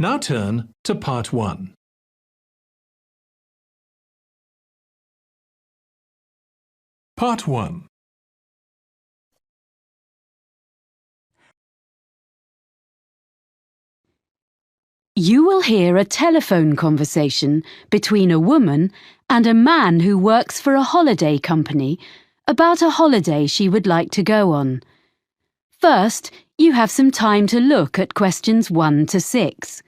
Now turn to Part 1. Part 1. You will hear a telephone conversation between a woman and a man who works for a holiday company about a holiday she would like to go on. First, you have some time to look at questions 1 to 6.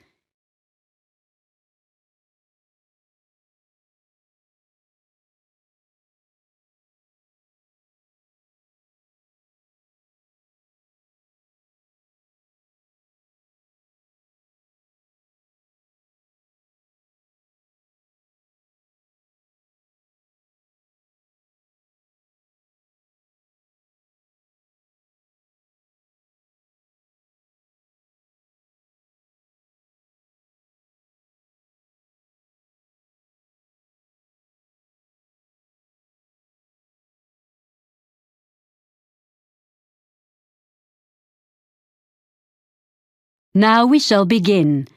Now we shall begin.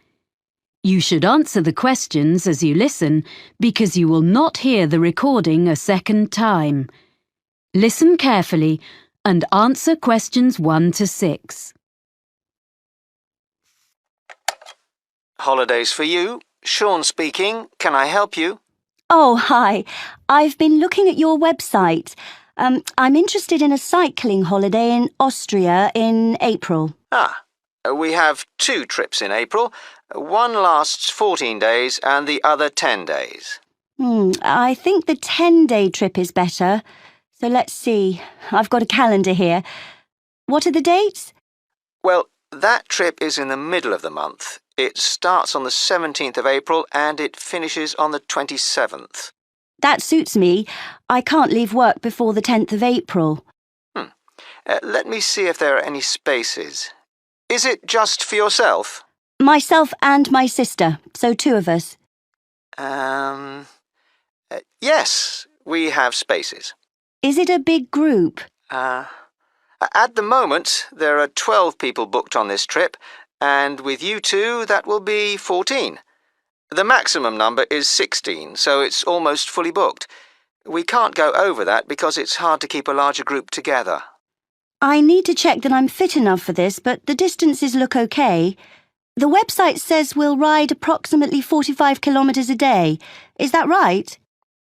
You should answer the questions as you listen because you will not hear the recording a second time. Listen carefully and answer questions 1 to 6. Holidays for you. Sean speaking. Can I help you? Oh, hi. I've been looking at your website. I'm interested in a cycling holiday in Austria in April. We have 2 trips in April. One lasts 14 days and the other 10 days. I think the 10-day trip is better. So let's see. I've got a calendar here. What are the dates? Well, that trip is in the middle of the month. It starts on the 17th of April and it finishes on the 27th. That suits me. I can't leave work before the 10th of April. Let me see if there are any spaces. Is it just for yourself? Myself and my sister, so 2 of us. Yes, we have spaces. Is it a big group? At the moment, there are 12 people booked on this trip, and with you 2, that will be 14. The maximum number is 16, so it's almost fully booked. We can't go over that because it's hard to keep a larger group together. I need to check that I'm fit enough for this, but the distances look okay. The website says we'll ride approximately 45 kilometres a day. Is that right?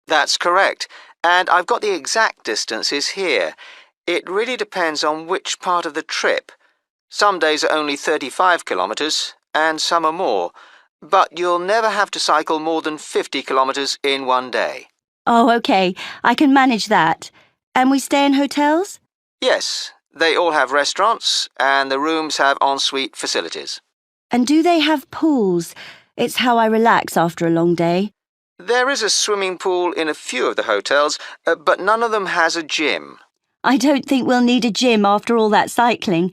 That's correct, and I've got the exact distances here. It really depends on which part of the trip. Some days are only 35 kilometres, and some are more, but you'll never have to cycle more than 50 kilometres in one day. Oh, okay. I can manage that. And we stay in hotels? Yes, they all have restaurants, and the rooms have ensuite facilities. And do they have pools? It's how I relax after a long day. There is a swimming pool in a few of the hotels, but none of them has a gym. I don't think we'll need a gym after all that cycling.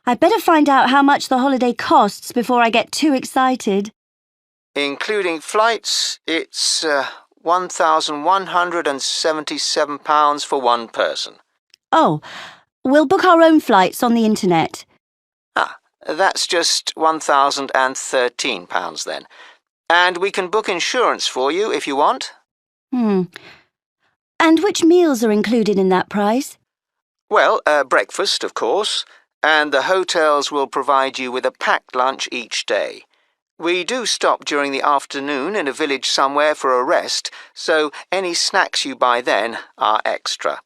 I'd better find out how much the holiday costs before I get too excited. Including flights, it's £1,177 for one person. Oh, we'll book our own flights on the internet. That's just £1,013 then. And we can book insurance for you if you want. And which meals are included in that price? Well, breakfast, of course, and the hotels will provide you with a packed lunch each day. We do stop during the afternoon in a village somewhere for a rest, so any snacks you buy then are extra.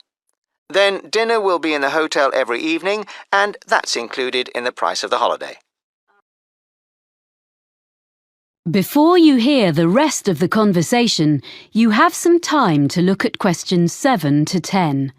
Then dinner will be in the hotel every evening, and that's included in the price of the holiday. Before you hear the rest of the conversation, you have some time to look at questions 7 to 10.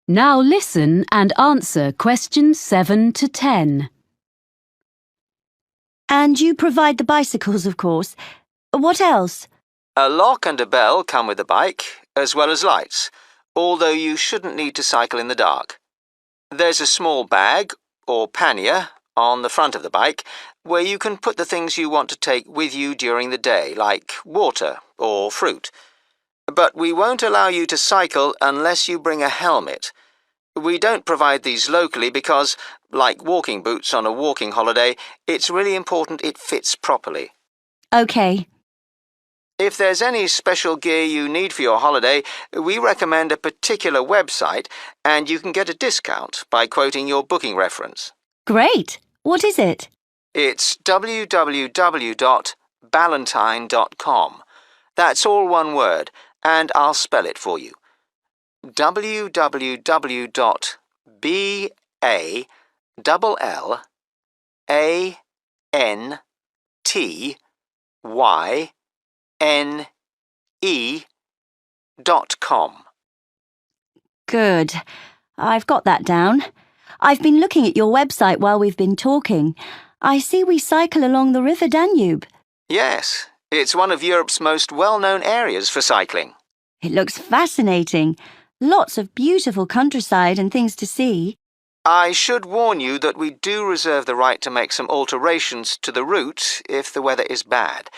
Now listen and answer questions 7 to 10. And you provide the bicycles, of course. What else? A lock and a bell come with the bike, as well as lights, although you shouldn't need to cycle in the dark. There's a small bag, or pannier, on the front of the bike, where you can put the things you want to take with you during the day, like water or fruit. But we won't allow you to cycle unless you bring a helmet. We don't provide these locally because, like walking boots on a walking holiday, it's really important it fits properly. OK. If there's any special gear you need for your holiday, we recommend a particular website and you can get a discount by quoting your booking reference. Great. What is it? It's www.ballantine.com. That's all one word, and I'll spell it for you. www.ballantine.com. Good. I've got that down. I've been looking at your website while we've been talking. I see we cycle along the River Danube. Yes, it's one of Europe's most well-known areas for cycling. It looks fascinating. Lots of beautiful countryside and things to see. I should warn you that we do reserve the right to make some alterations to the route if the weather is bad.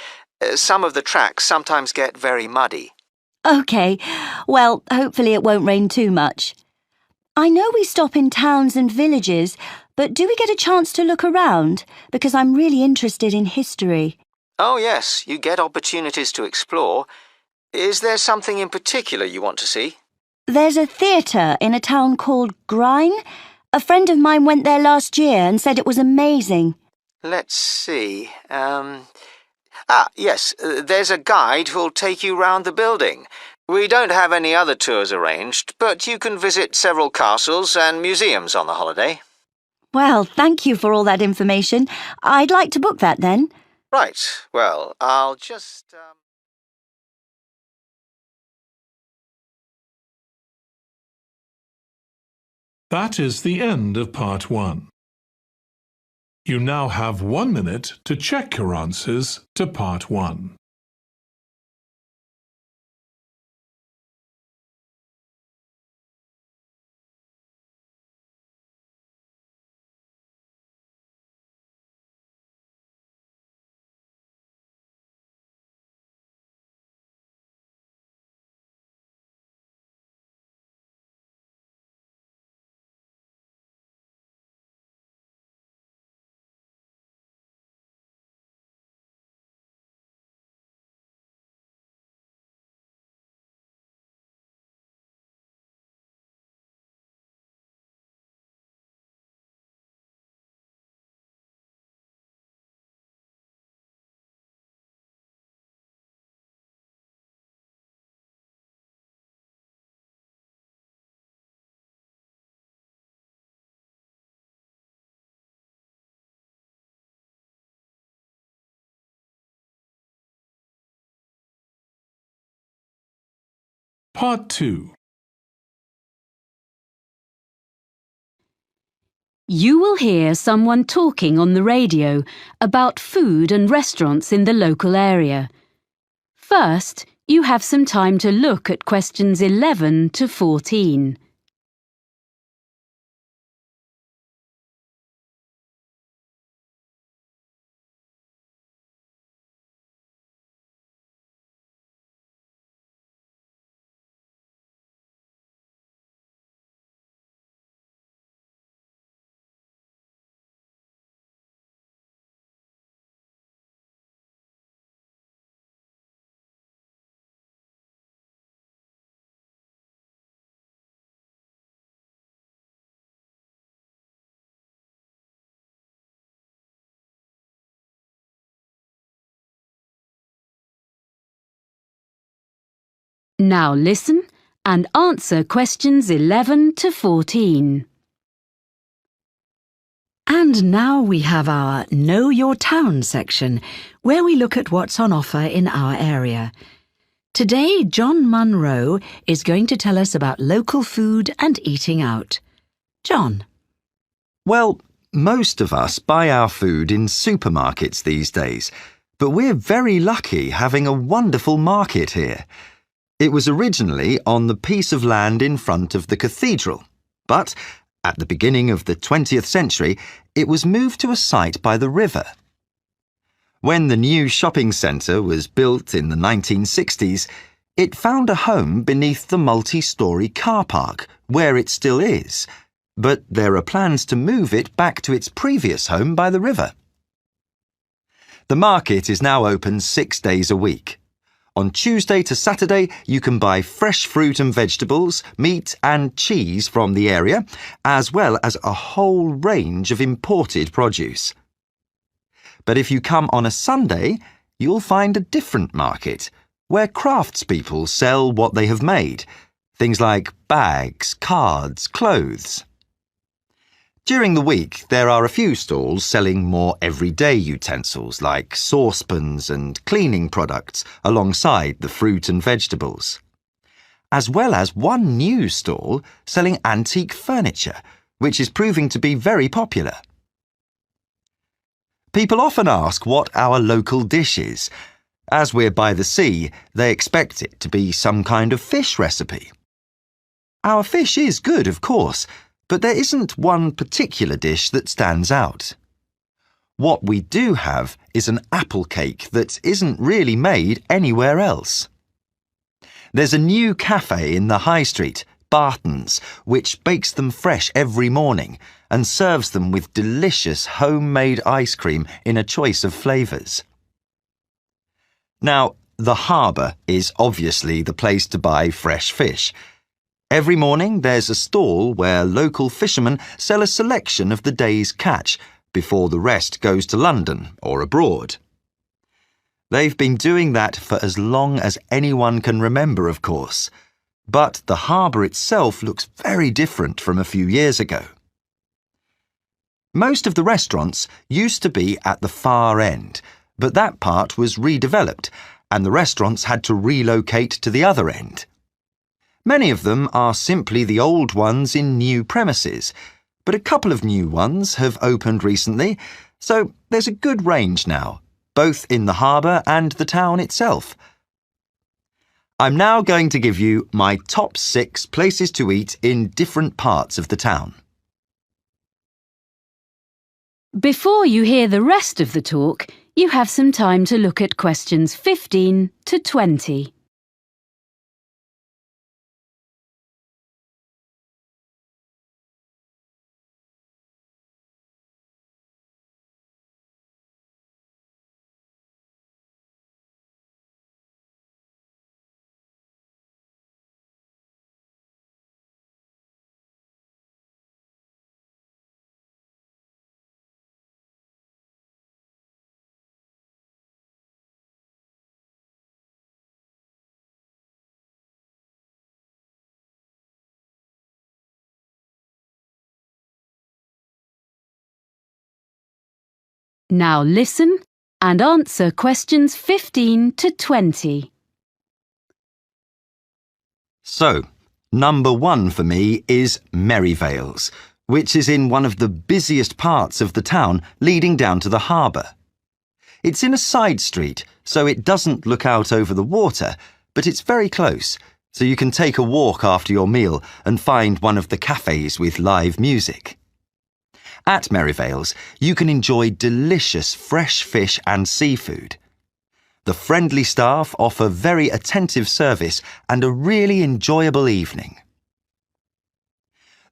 Some of the tracks sometimes get very muddy. OK. Well, hopefully it won't rain too much. I know we stop in towns and villages, but do we get a chance to look around? Because I'm really interested in history. Oh yes, you get opportunities to explore. Is there something in particular you want to see? There's a theatre in a town called Grine. A friend of mine went there last year and said it was amazing. Let's see. Yes, there's a guide who'll take you round the building. We don't have any other tours arranged, but you can visit several castles and museums on the holiday. Well, thank you for all that information. I'd like to book that then. Right, well, I'll just... That is the end of part 1. You now have 1 minute to check your answers to part 1. Part 2. You will hear someone talking on the radio about food and restaurants in the local area. First, you have some time to look at questions 11 to 14. Now listen and answer questions 11 to 14. And now we have our Know Your Town section, where we look at what's on offer in our area. Today, John Munro is going to tell us about local food and eating out. John. Well, most of us buy our food in supermarkets these days, but we're very lucky having a wonderful market here. It was originally on the piece of land in front of the cathedral, but at the beginning of the 20th century, it was moved to a site by the river. When the new shopping centre was built in the 1960s, it found a home beneath the multi-storey car park, where it still is, but there are plans to move it back to its previous home by the river. The market is now open 6 days a week. On Tuesday to Saturday, you can buy fresh fruit and vegetables, meat and cheese from the area, as well as a whole range of imported produce. But if you come on a Sunday, you'll find a different market, where craftspeople sell what they have made, things like bags, cards, clothes. During the week, there are a few stalls selling more everyday utensils like saucepans and cleaning products alongside the fruit and vegetables, as well as one new stall selling antique furniture, which is proving to be very popular. People often ask what our local dish is. As we're by the sea, they expect it to be some kind of fish recipe. Our fish is good, of course, but there isn't one particular dish that stands out. What we do have is an apple cake that isn't really made anywhere else. There's a new cafe in the high street, Barton's, which bakes them fresh every morning and serves them with delicious homemade ice cream in a choice of flavours. Now, the harbour is obviously the place to buy fresh fish. Every morning there's a stall where local fishermen sell a selection of the day's catch before the rest goes to London or abroad. They've been doing that for as long as anyone can remember, of course, but the harbour itself looks very different from a few years ago. Most of the restaurants used to be at the far end, but that part was redeveloped and the restaurants had to relocate to the other end. Many of them are simply the old ones in new premises, but a couple of new ones have opened recently, so there's a good range now, both in the harbour and the town itself. I'm now going to give you my top 6 places to eat in different parts of the town. Before you hear the rest of the talk, you have some time to look at questions 15 to 20. Now listen and answer questions 15 to 20. So, number 1 for me is Merivale's, which is in one of the busiest parts of the town leading down to the harbour. It's in a side street, so it doesn't look out over the water, but it's very close, so you can take a walk after your meal and find one of the cafes with live music. At Merivale's, you can enjoy delicious fresh fish and seafood. The friendly staff offer very attentive service and a really enjoyable evening.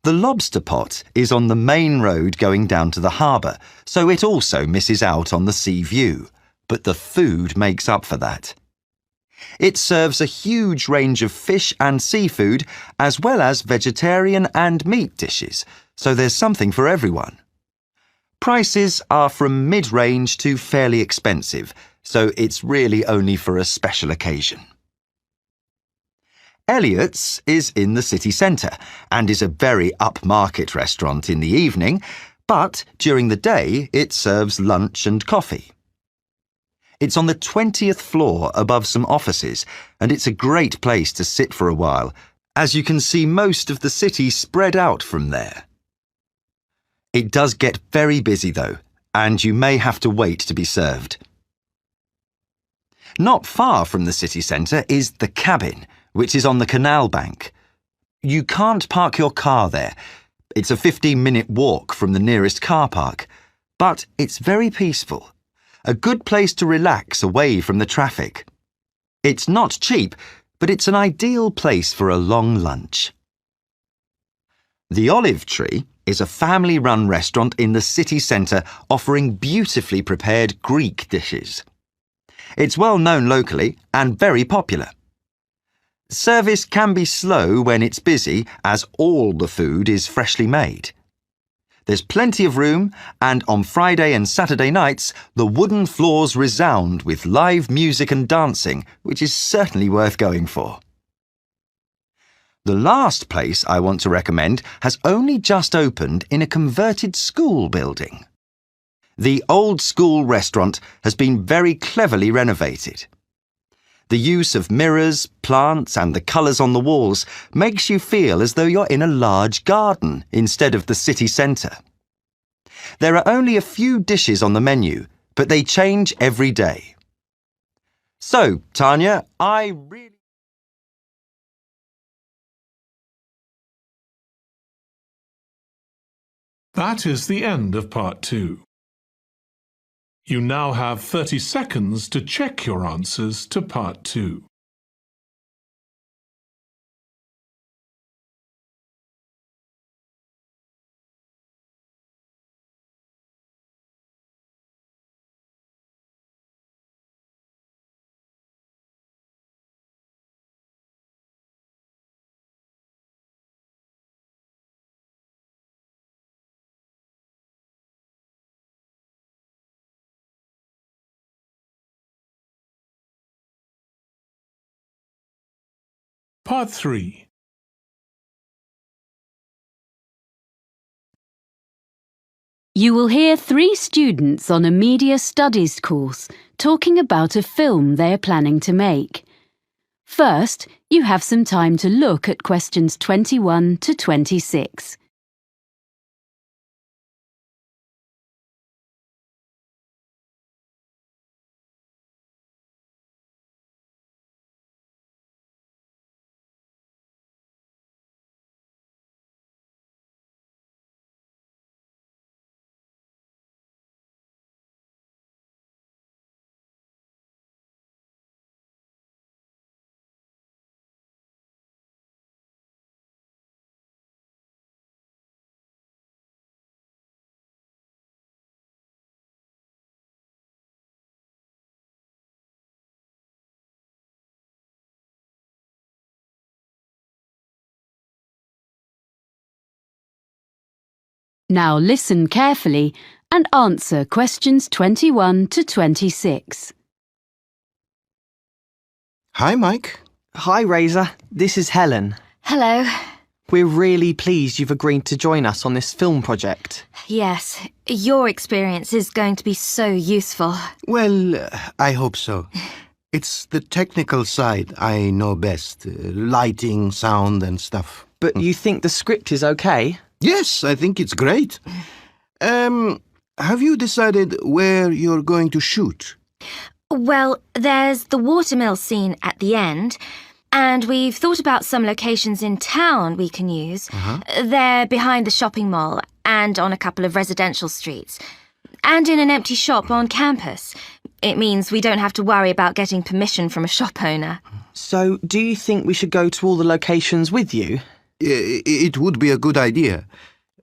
The Lobster Pot is on the main road going down to the harbour, so it also misses out on the sea view, but the food makes up for that. It serves a huge range of fish and seafood, as well as vegetarian and meat dishes, so there's something for everyone. Prices are from mid-range to fairly expensive, so it's really only for a special occasion. Ilets is in the city centre and is a very upmarket restaurant in the evening, but during the day it serves lunch and coffee. It's on the 20th floor above some offices, and it's a great place to sit for a while, as you can see most of the city spread out from there. It does get very busy though, and you may have to wait to be served. Not far from the city centre is the Cabin, which is on the canal bank. You can't park your car there. It's a 15-minute walk from the nearest car park, but it's very peaceful. A good place to relax away from the traffic. It's not cheap, but it's an ideal place for a long lunch. The Olive Tree is a family-run restaurant in the city centre offering beautifully prepared Greek dishes. It's well known locally and very popular. Service can be slow when it's busy, as all the food is freshly made. There's plenty of room, and on Friday and Saturday nights, the wooden floors resound with live music and dancing, which is certainly worth going for. The last place I want to recommend has only just opened in a converted school building. The old school restaurant has been very cleverly renovated. The use of mirrors, plants and the colours on the walls makes you feel as though you're in a large garden instead of the city centre. There are only a few dishes on the menu, but they change every day. So, Tanya, That is the end of part 2. You now have 30 seconds to check your answers to part 2. Part 3. You will hear 3 students on a media studies course talking about a film they are planning to make. First, you have some time to look at questions 21 to 26. Now listen carefully and answer questions 21 to 26. Hi, Mike. Hi, Razor. This is Helen. Hello. We're really pleased you've agreed to join us on this film project. Yes, your experience is going to be so useful. Well, I hope so. It's the technical side I know best. Lighting, sound and stuff. But you think the script is okay? Yes, I think it's great. Have you decided where you're going to shoot? Well, there's the watermill scene at the end, and we've thought about some locations in town we can use. They're behind the shopping mall and on a couple of residential streets, and in an empty shop on campus. It means we don't have to worry about getting permission from a shop owner. So, do you think we should go to all the locations with you? It would be a good idea.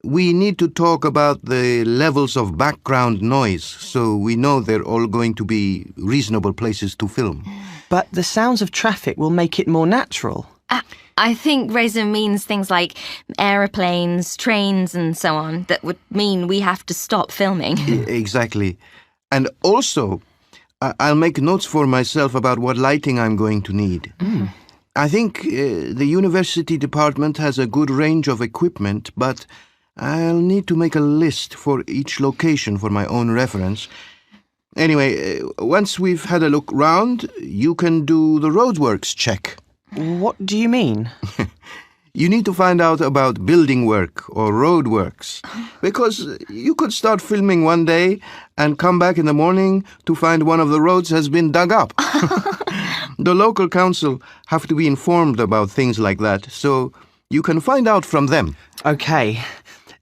We need to talk about the levels of background noise so we know they're all going to be reasonable places to film. But the sounds of traffic will make it more natural. I think Razor means things like aeroplanes, trains and so on that would mean we have to stop filming. Exactly. And also, I'll make notes for myself about what lighting I'm going to need. I think the university department has a good range of equipment, but I'll need to make a list for each location for my own reference. Anyway, once we've had a look round, you can do the roadworks check. What do you mean? You need to find out about building work or road works, because you could start filming one day and come back in the morning to find one of the roads has been dug up. The local council have to be informed about things like that, so you can find out from them. OK.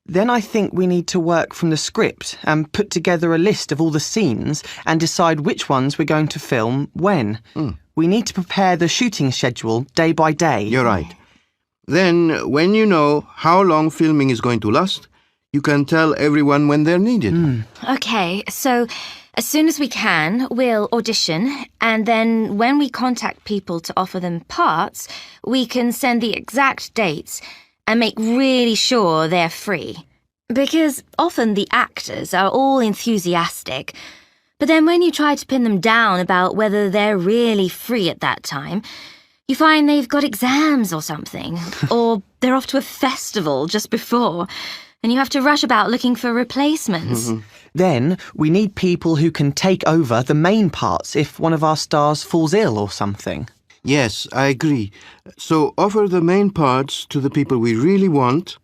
Then I think we need to work from the script and put together a list of all the scenes and decide which ones we're going to film when. We need to prepare the shooting schedule day by day. You're right. Then, when you know how long filming is going to last, you can tell everyone when they're needed. OK, so as soon as we can, we'll audition, and then when we contact people to offer them parts, we can send the exact dates and make really sure they're free. Because often the actors are all enthusiastic, but then when you try to pin them down about whether they're really free at that time, you find they've got exams or something, or they're off to a festival just before, and you have to rush about looking for replacements. Then we need people who can take over the main parts if one of our stars falls ill or something. Yes, I agree. So offer the main parts to the people we really want,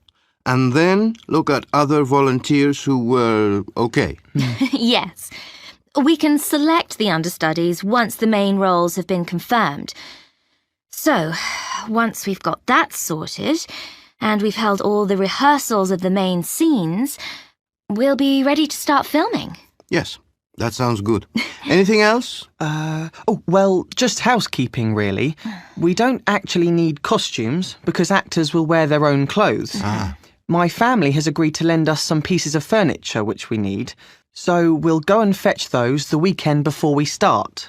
and then look at other volunteers who were okay. Yes. We can select the understudies once the main roles have been confirmed. So, once we've got that sorted, and we've held all the rehearsals of the main scenes, we'll be ready to start filming. Yes, that sounds good. Anything else? Just housekeeping, really. We don't actually need costumes because actors will wear their own clothes. My family has agreed to lend us some pieces of furniture which we need, so we'll go and fetch those the weekend before we start.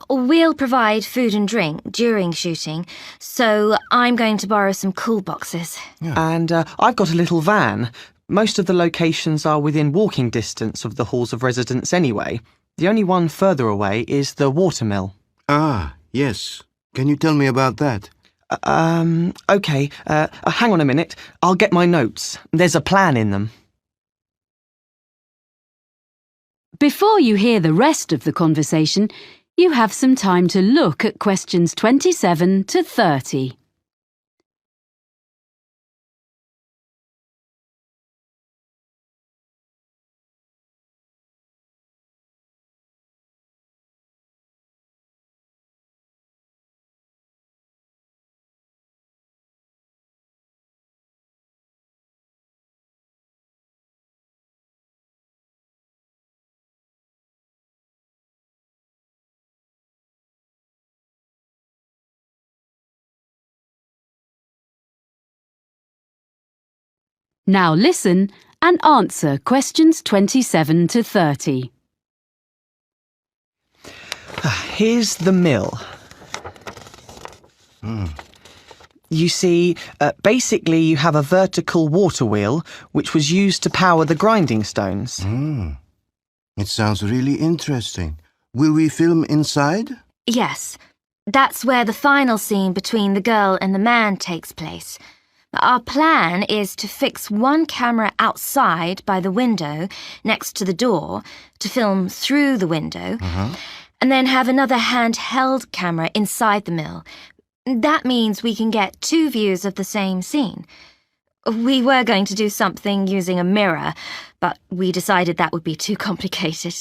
We'll provide food and drink during shooting, so I'm going to borrow some cool boxes. And I've got a little van. Most of the locations are within walking distance of the halls of residence anyway. The only one further away is the watermill. Ah, yes. Can you tell me about that? OK. Hang on a minute. I'll get my notes. There's a plan in them. Before you hear the rest of the conversation, you have some time to look at questions 27 to 30. Now listen and answer questions 27 to 30. Here's the mill. You see, basically you have a vertical water wheel which was used to power the grinding stones. It sounds really interesting. Will we film inside? Yes, that's where the final scene between the girl and the man takes place. Our plan is to fix one camera outside by the window next to the door to film through the window, and then have another handheld camera inside the mill. That means we can get two views of the same scene. We were going to do something using a mirror, but we decided that would be too complicated.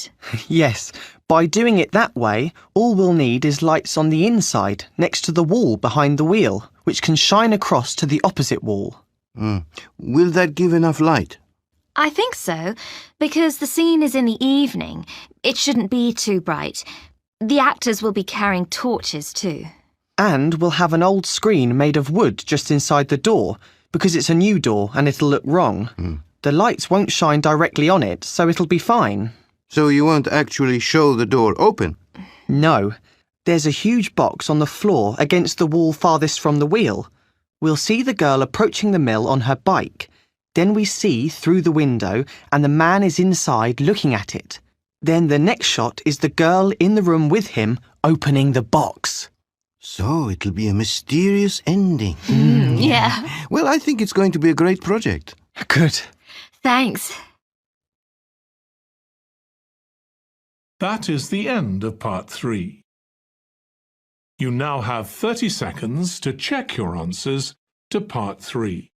Yes, by doing it that way, all we'll need is lights on the inside, next to the wall behind the wheel, which can shine across to the opposite wall. Will that give enough light? I think so, because the scene is in the evening. It shouldn't be too bright. The actors will be carrying torches too. And we'll have an old screen made of wood just inside the door, because it's a new door and it'll look wrong. The lights won't shine directly on it, so it'll be fine. So you won't actually show the door open? No. There's a huge box on the floor against the wall farthest from the wheel. We'll see the girl approaching the mill on her bike. Then we see through the window and the man is inside looking at it. Then the next shot is the girl in the room with him opening the box. So it'll be a mysterious ending. Yeah. Well, I think it's going to be a great project. Good. Thanks. That is the end of part 3. You now have 30 seconds to check your answers to part 3.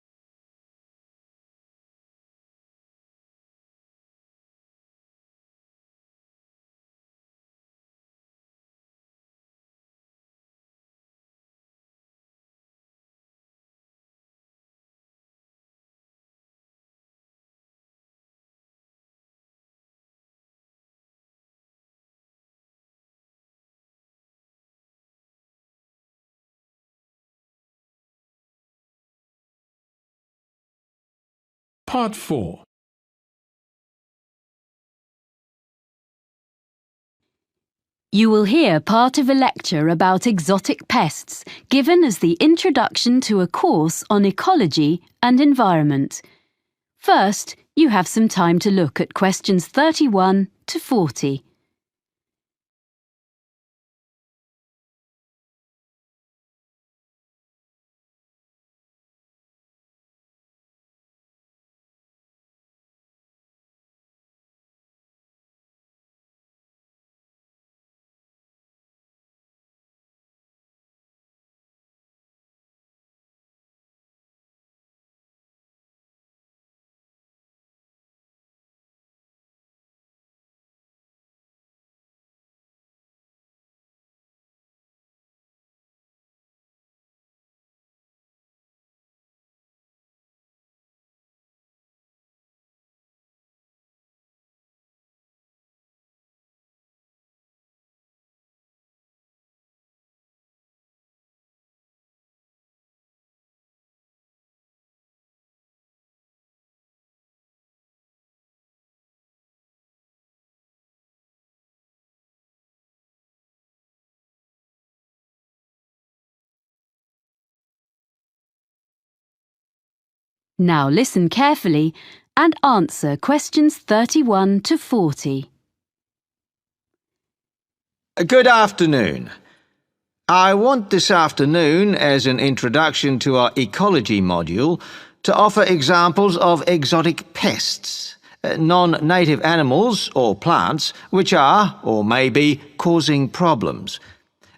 Part 4. You will hear part of a lecture about exotic pests given as the introduction to a course on ecology and environment. First, you have some time to look at questions 31 to 40. Now listen carefully and answer questions 31 to 40. Good afternoon. I want this afternoon, as an introduction to our ecology module, to offer examples of exotic pests, non-native animals or plants which are, or may be, causing problems,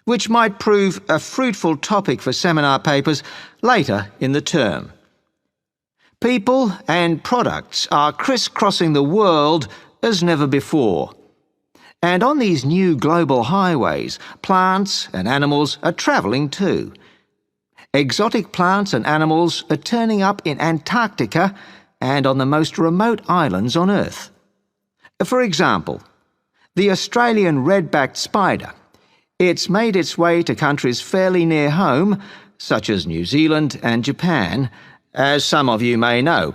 which might prove a fruitful topic for seminar papers later in the term. People and products are crisscrossing the world as never before. And on these new global highways, plants and animals are travelling too. Exotic plants and animals are turning up in Antarctica and on the most remote islands on Earth. For example, the Australian red-backed spider. It's made its way to countries fairly near home, such as New Zealand and Japan, as some of you may know.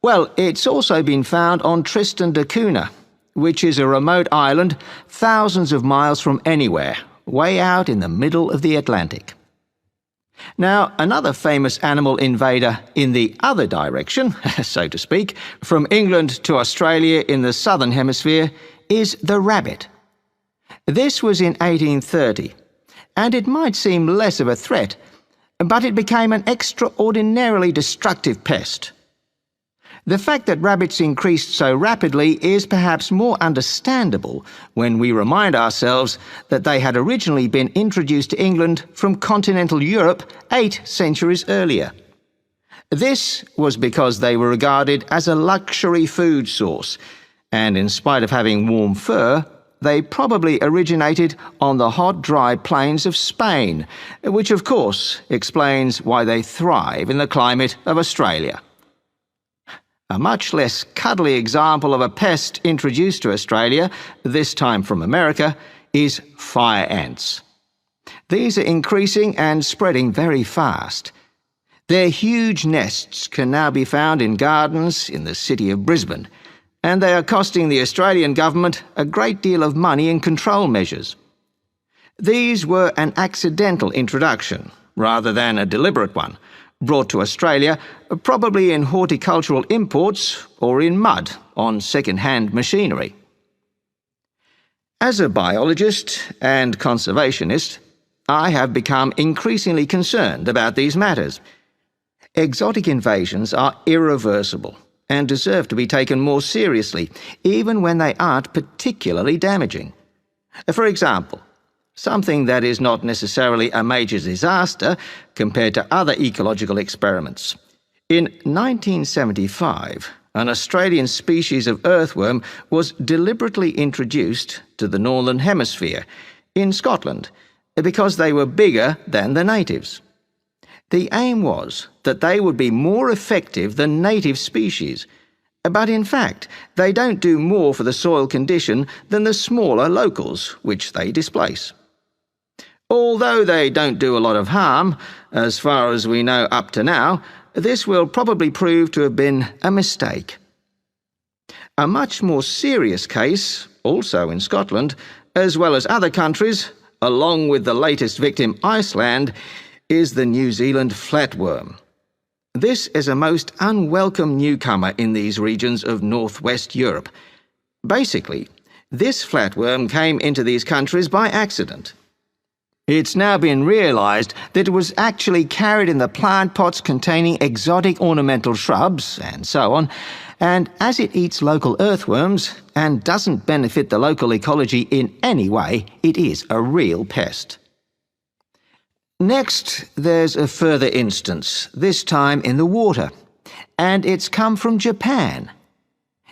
Well, it's also been found on Tristan da Cunha, which is a remote island thousands of miles from anywhere, way out in the middle of the Atlantic. Now, another famous animal invader in the other direction, so to speak, from England to Australia in the southern hemisphere, is the rabbit. This was in 1830, and it might seem less of a threat, but it became an extraordinarily destructive pest. The fact that rabbits increased so rapidly is perhaps more understandable when we remind ourselves that they had originally been introduced to England from continental Europe 8 centuries earlier. This was because they were regarded as a luxury food source, and in spite of having warm fur, they probably originated on the hot, dry plains of Spain, which of course explains why they thrive in the climate of Australia. A much less cuddly example of a pest introduced to Australia, this time from America, is fire ants. These are increasing and spreading very fast. Their huge nests can now be found in gardens in the city of Brisbane, and they are costing the Australian government a great deal of money in control measures. These were an accidental introduction, rather than a deliberate one, brought to Australia, probably in horticultural imports or in mud on second-hand machinery. As a biologist and conservationist, I have become increasingly concerned about these matters. Exotic invasions are irreversible, and deserve to be taken more seriously, even when they aren't particularly damaging. For example, something that is not necessarily a major disaster compared to other ecological experiments. In 1975, an Australian species of earthworm was deliberately introduced to the Northern Hemisphere, in Scotland, because they were bigger than the natives. The aim was that they would be more effective than native species, but in fact they don't do more for the soil condition than the smaller locals which they displace. Although they don't do a lot of harm, as far as we know up to now, this will probably prove to have been a mistake. A much more serious case, also in Scotland, as well as other countries, along with the latest victim, Iceland, is the New Zealand flatworm. This is a most unwelcome newcomer in these regions of northwest Europe. Basically, this flatworm came into these countries by accident. It's now been realised that it was actually carried in the plant pots containing exotic ornamental shrubs and so on, and as it eats local earthworms and doesn't benefit the local ecology in any way, it is a real pest. Next, there's a further instance, this time in the water, and it's come from Japan.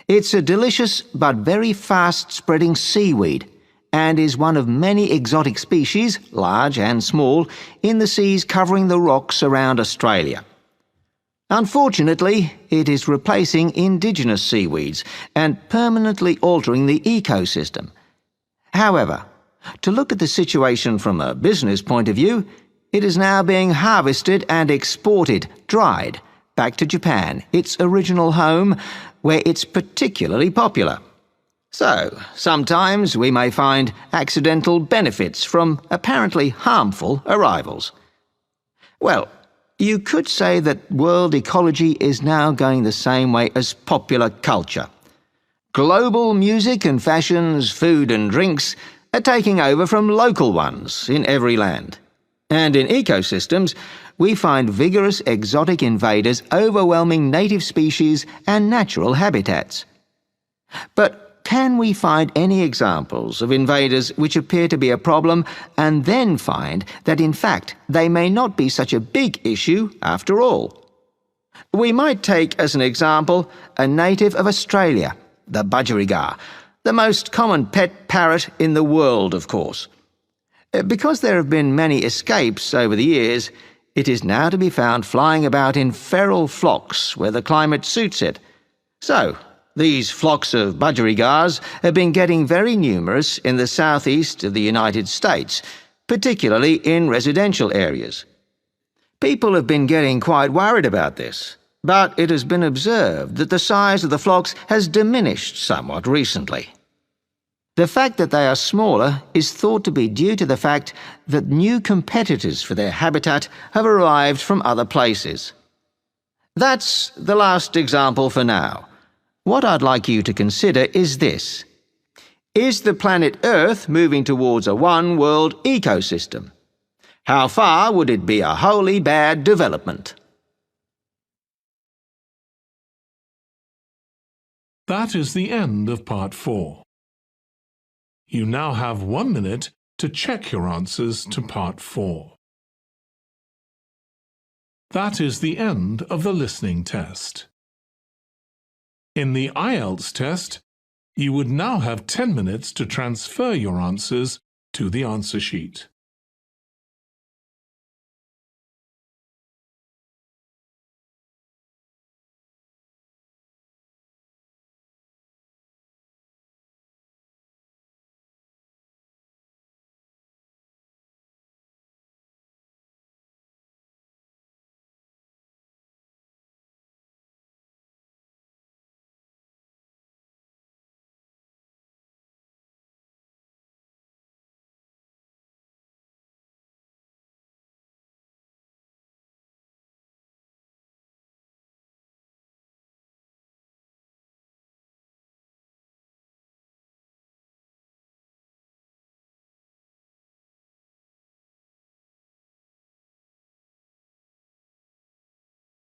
It's a delicious but very fast-spreading seaweed, and is one of many exotic species, large and small, in the seas covering the rocks around Australia. Unfortunately, it is replacing indigenous seaweeds and permanently altering the ecosystem. However, to look at the situation from a business point of view, it is now being harvested and exported, dried, back to Japan, its original home, where it's particularly popular. So, sometimes we may find accidental benefits from apparently harmful arrivals. Well, you could say that world ecology is now going the same way as popular culture. Global music and fashions, food and drinks are taking over from local ones in every land. And in ecosystems, we find vigorous exotic invaders overwhelming native species and natural habitats. But can we find any examples of invaders which appear to be a problem and then find that in fact they may not be such a big issue after all? We might take as an example a native of Australia, the budgerigar, the most common pet parrot in the world, of course. Because there have been many escapes over the years, it is now to be found flying about in feral flocks where the climate suits it. So, these flocks of budgerigars have been getting very numerous in the southeast of the United States, particularly in residential areas. People have been getting quite worried about this, but it has been observed that the size of the flocks has diminished somewhat recently. The fact that they are smaller is thought to be due to the fact that new competitors for their habitat have arrived from other places. That's the last example for now. What I'd like you to consider is this. Is the planet Earth moving towards a one-world ecosystem? How far would it be a wholly bad development? That is the end of part 4. You now have 1 minute to check your answers to part 4. That is the end of the listening test. In the IELTS test, you would now have 10 minutes to transfer your answers to the answer sheet.